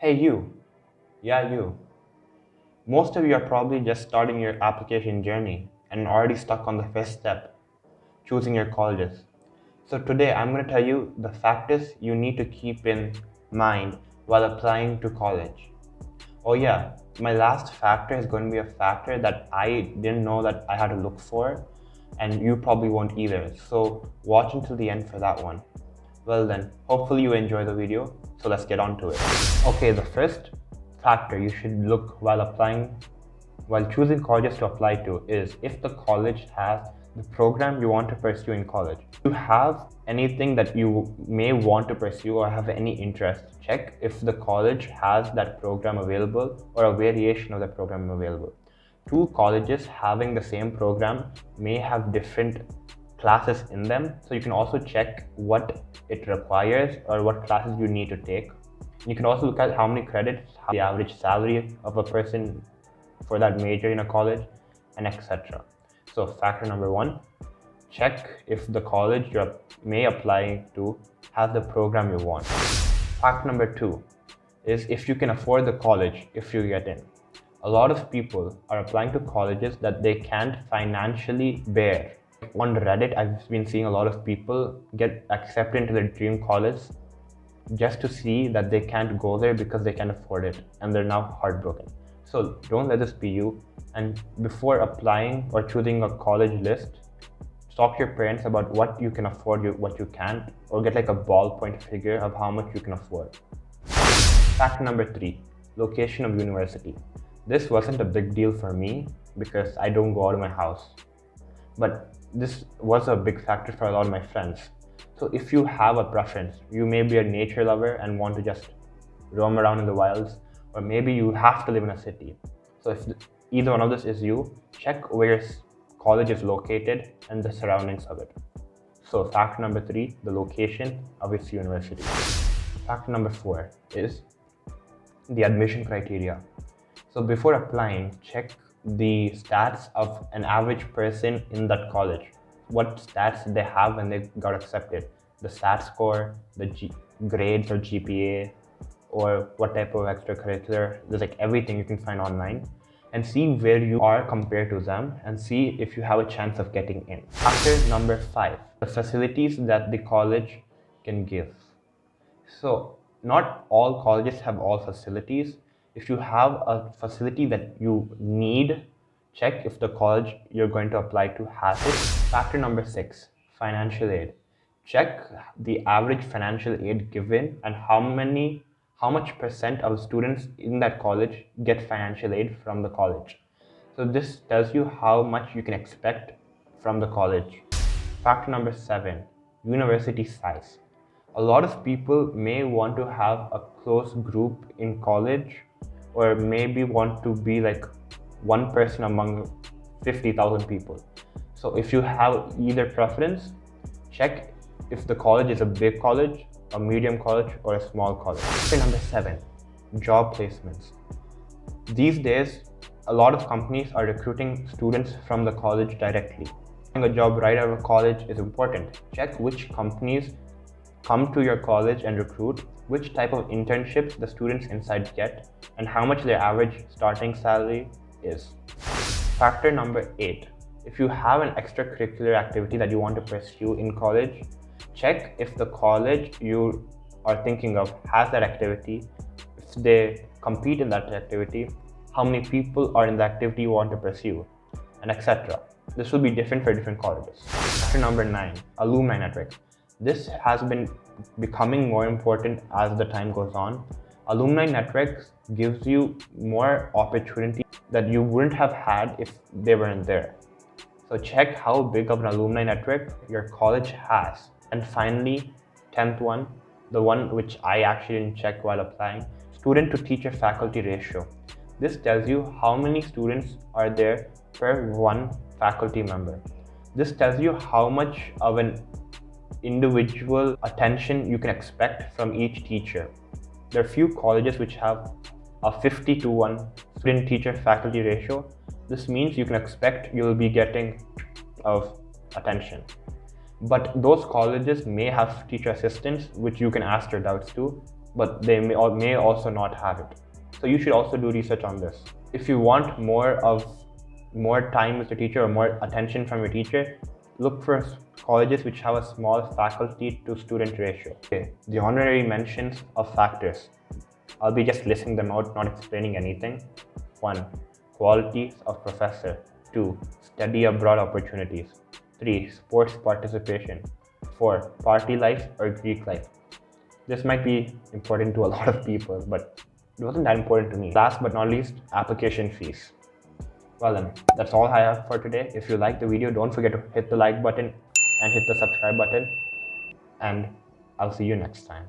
Hey you, yeah you. Most of you are probably just starting your application journey and already stuck on the first step, choosing your colleges. So today I'm going to tell you the factors you need to keep in mind while applying to college. Oh yeah, my last factor is going to be a factor that I didn't know that I had to look for, and you probably won't either. So watch until the end for that one. Well then, hopefully you enjoy the video, so let's get on to it. Okay, the first factor you should look while choosing colleges to apply to is if the college has the program you want to pursue in college. If you have anything that you may want to pursue or have any interest, check if the college has that program available or a variation of the program available. Two colleges having the same program may have different classes in them, so you can also check what it requires or what classes you need to take. You can also look at how many credits, the average salary of a person for that major in a college, and etc. So factor number one, check if the college you may apply to has the program you want. Fact number two is if you can afford the college if you get in. A lot of people are applying to colleges that they can't financially bear. On Reddit, I've been seeing a lot of people get accepted into their dream college just to see that they can't go there because they can't afford it and they're now heartbroken. So don't let this be you. And before applying or choosing a college list, talk to your parents about what you can afford, what you can't, or get like a ballpoint figure of how much you can afford. Fact number three, location of university. This wasn't a big deal for me because I don't go out of my house. But this was a big factor for a lot of my friends. So if you have a preference, you may be a nature lover and want to just roam around in the wilds, or maybe you have to live in a city. So if either one of this is you, check where your college is located and the surroundings of it. So factor number three, the location of its university. Factor number four is the admission criteria. So before applying, check the stats of an average person in that college. What stats did they have when they got accepted? The SAT score, the grades or GPA, or what type of extracurricular. There's like everything you can find online, and see where you are compared to them and see if you have a chance of getting in. Factor number five, the facilities that the college can give. So not all colleges have all facilities. If you have a facility that you need, check if the college you're going to apply to has it. Factor number six, financial aid. Check the average financial aid given and how much percent of students in that college get financial aid from the college. So this tells you how much you can expect from the college. Factor number seven, university size. A lot of people may want to have a close group in college, or maybe want to be like one person among 50,000 people. So if you have either preference, check if the college is a big college, a medium college, or a small college. Factor number seven, job placements. These days, a lot of companies are recruiting students from the college directly. Getting a job right out of college is important. Check which companies come to your college and recruit, which type of internships the students inside get, and how much their average starting salary is. Factor number eight, if you have an extracurricular activity that you want to pursue in college, check if the college you are thinking of has that activity, if they compete in that activity, how many people are in the activity you want to pursue, and etc. This will be different for different colleges. Factor number nine, alumni network. This has been becoming more important as the time goes on. Alumni networks gives you more opportunity that you wouldn't have had if they weren't there. So check how big of an alumni network your college has. And finally, 10th one, the one which I actually didn't check while applying, student to teacher faculty ratio. This tells you how many students are there per one faculty member. This tells you how much of an individual attention you can expect from each teacher. There are few colleges which have a 50-to-1 student teacher faculty ratio. This means you can expect you'll be getting of attention. But those colleges may have teacher assistants which you can ask your doubts to. but they may also not have it. So you should also do research on this. If you want more time with your teacher or more attention from your teacher, look for colleges which have a small faculty to student ratio. Okay, the honorary mentions of factors. I'll be just listing them out, not explaining anything. 1. Qualities of professor. 2. Study abroad opportunities. 3. Sports participation. 4. Party life or Greek life. This might be important to a lot of people, but it wasn't that important to me. Last but not least, application fees. Well then, that's all I have for today. If you liked the video, don't forget to hit the like button and hit the subscribe button. And I'll see you next time.